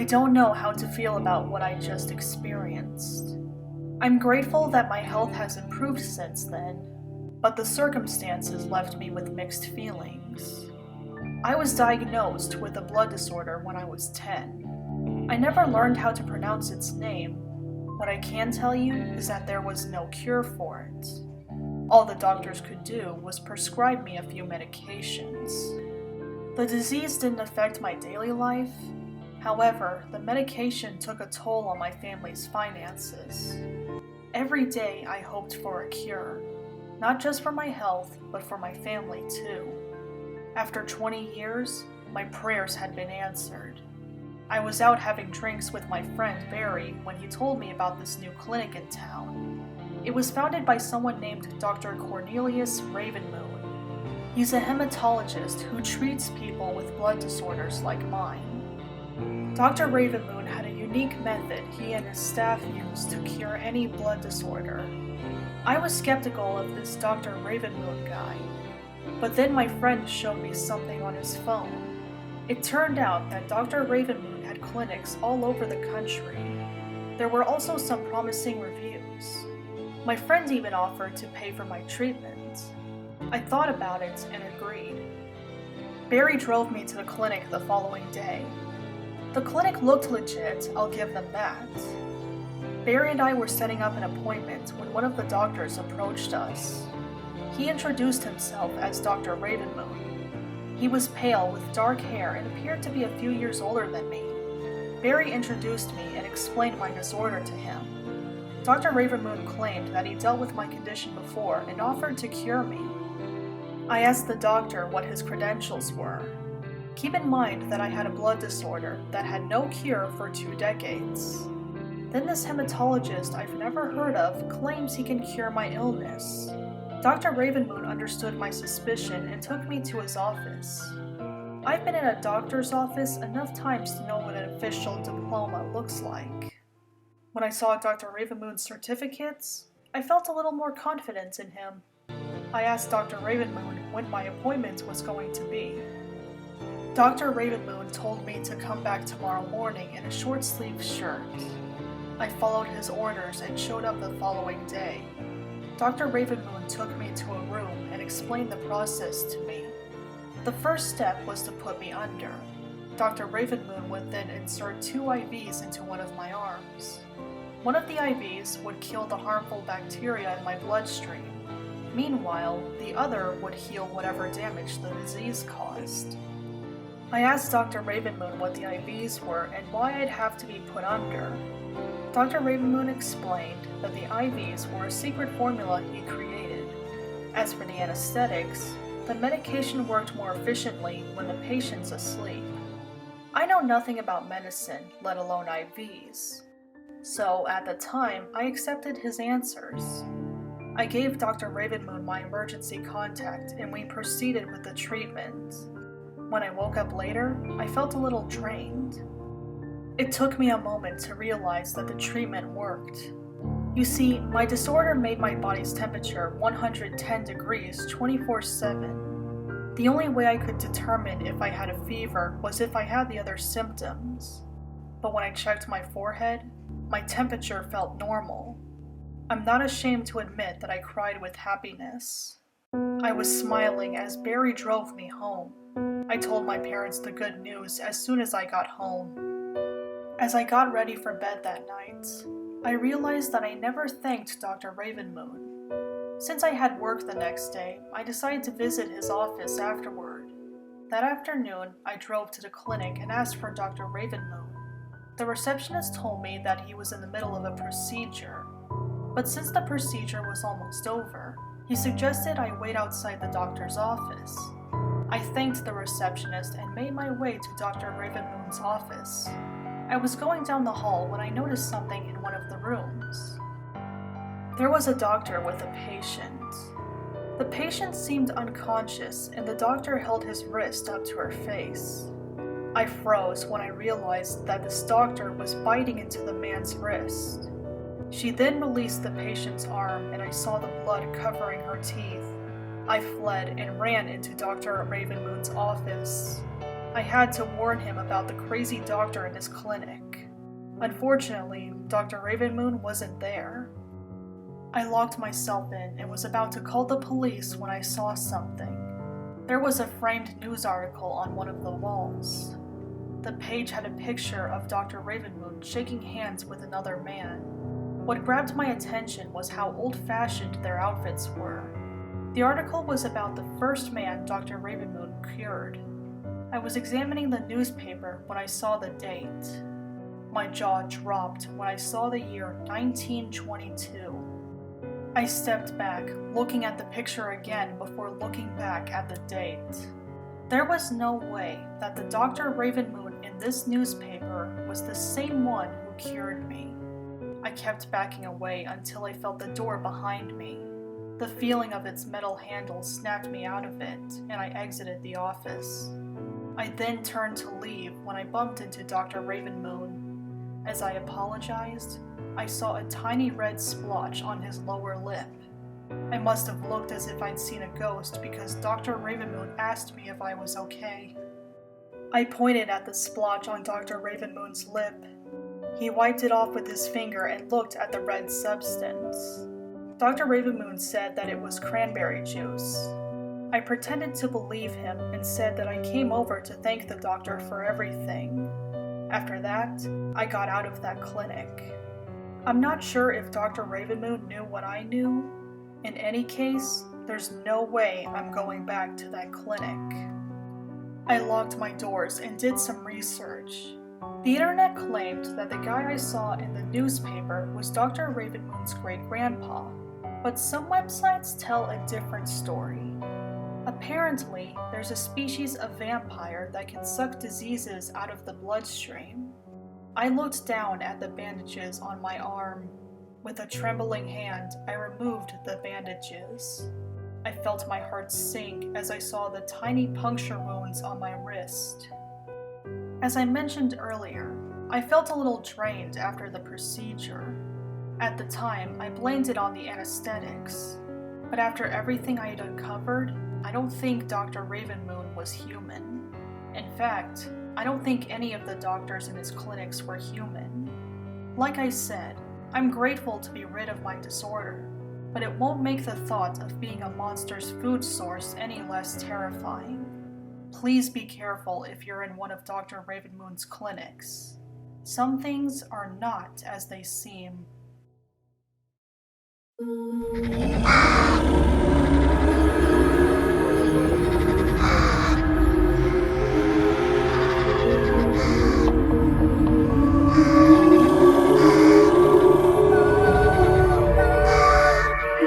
I don't know how to feel about what I just experienced. I'm grateful that my health has improved since then, but the circumstances left me with mixed feelings. I was diagnosed with a blood disorder when I was 10. I never learned how to pronounce its name. What I can tell you is that there was no cure for it. All the doctors could do was prescribe me a few medications. The disease didn't affect my daily life. However, the medication took a toll on my family's finances. Every day I hoped for a cure, not just for my health, but for my family too. After 20 years, my prayers had been answered. I was out having drinks with my friend Barry when he told me about this new clinic in town. It was founded by someone named Dr. Cornelius Ravenmoon. He's a hematologist who treats people with blood disorders like mine. Dr. Ravenmoon had a unique method he and his staff used to cure any blood disorder. I was skeptical of this Dr. Ravenmoon guy, but then my friend showed me something on his phone. It turned out that Dr. Ravenmoon had clinics all over the country. There were also some promising reviews. My friend even offered to pay for my treatment. I thought about it and agreed. Barry drove me to the clinic the following day. The clinic looked legit, I'll give them that. Barry and I were setting up an appointment when one of the doctors approached us. He introduced himself as Dr. Ravenmoon. He was pale with dark hair and appeared to be a few years older than me. Barry introduced me and explained my disorder to him. Dr. Ravenmoon claimed that he dealt with my condition before and offered to cure me. I asked the doctor what his credentials were. Keep in mind that I had a blood disorder that had no cure for 2 decades. Then this hematologist I've never heard of claims he can cure my illness. Dr. Ravenmoon understood my suspicion and took me to his office. I've been in a doctor's office enough times to know what an official diploma looks like. When I saw Dr. Ravenmoon's certificates, I felt a little more confidence in him. I asked Dr. Ravenmoon when my appointment was going to be. Dr. Ravenmoon told me to come back tomorrow morning in a short-sleeved shirt. I followed his orders and showed up the following day. Dr. Ravenmoon took me to a room and explained the process to me. The first step was to put me under. Dr. Ravenmoon would then insert 2 IVs into one of my arms. One of the IVs would kill the harmful bacteria in my bloodstream. Meanwhile, the other would heal whatever damage the disease caused. I asked Dr. Ravenmoon what the IVs were and why I'd have to be put under. Dr. Ravenmoon explained that the IVs were a secret formula he created. As for the anesthetics, the medication worked more efficiently when the patient's asleep. I know nothing about medicine, let alone IVs. So, at the time, I accepted his answers. I gave Dr. Ravenmoon my emergency contact and we proceeded with the treatment. When I woke up later, I felt a little drained. It took me a moment to realize that the treatment worked. You see, my disorder made my body's temperature 110 degrees 24/7. The only way I could determine if I had a fever was if I had the other symptoms. But when I checked my forehead, my temperature felt normal. I'm not ashamed to admit that I cried with happiness. I was smiling as Barry drove me home. I told my parents the good news as soon as I got home. As I got ready for bed that night, I realized that I never thanked Dr. Ravenmoon. Since I had work the next day, I decided to visit his office afterward. That afternoon, I drove to the clinic and asked for Dr. Ravenmoon. The receptionist told me that he was in the middle of a procedure. But since the procedure was almost over, he suggested I wait outside the doctor's office. I thanked the receptionist and made my way to Dr. Ravenmoon's office. I was going down the hall when I noticed something in one of the rooms. There was a doctor with a patient. The patient seemed unconscious and the doctor held his wrist up to her face. I froze when I realized that this doctor was biting into the man's wrist. She then released the patient's arm and I saw the blood covering her teeth. I fled and ran into Dr. Ravenmoon's office. I had to warn him about the crazy doctor in his clinic. Unfortunately, Dr. Ravenmoon wasn't there. I locked myself in and was about to call the police when I saw something. There was a framed news article on one of the walls. The page had a picture of Dr. Ravenmoon shaking hands with another man. What grabbed my attention was how old-fashioned their outfits were. The article was about the first man Dr. Ravenmoon cured. I was examining the newspaper when I saw the date. My jaw dropped when I saw the year 1922. I stepped back, looking at the picture again before looking back at the date. There was no way that the Dr. Ravenmoon in this newspaper was the same one who cured me. I kept backing away until I felt the door behind me. The feeling of its metal handle snapped me out of it, and I exited the office. I then turned to leave when I bumped into Dr. Ravenmoon. As I apologized, I saw a tiny red splotch on his lower lip. I must have looked as if I'd seen a ghost because Dr. Ravenmoon asked me if I was okay. I pointed at the splotch on Dr. Ravenmoon's lip. He wiped it off with his finger and looked at the red substance. Dr. Ravenmoon said that it was cranberry juice. I pretended to believe him and said that I came over to thank the doctor for everything. After that, I got out of that clinic. I'm not sure if Dr. Ravenmoon knew what I knew. In any case, there's no way I'm going back to that clinic. I locked my doors and did some research. The internet claimed that the guy I saw in the newspaper was Dr. Ravenmoon's great-grandpa, but some websites tell a different story. Apparently, there's a species of vampire that can suck diseases out of the bloodstream. I looked down at the bandages on my arm. With a trembling hand, I removed the bandages. I felt my heart sink as I saw the tiny puncture wounds on my wrist. As I mentioned earlier, I felt a little drained after the procedure. At the time, I blamed it on the anesthetics. But after everything I had uncovered, I don't think Dr. Ravenmoon was human. In fact, I don't think any of the doctors in his clinics were human. Like I said, I'm grateful to be rid of my disorder, but it won't make the thought of being a monster's food source any less terrifying. Please be careful if you're in one of Dr. Ravenmoon's clinics. Some things are not as they seem.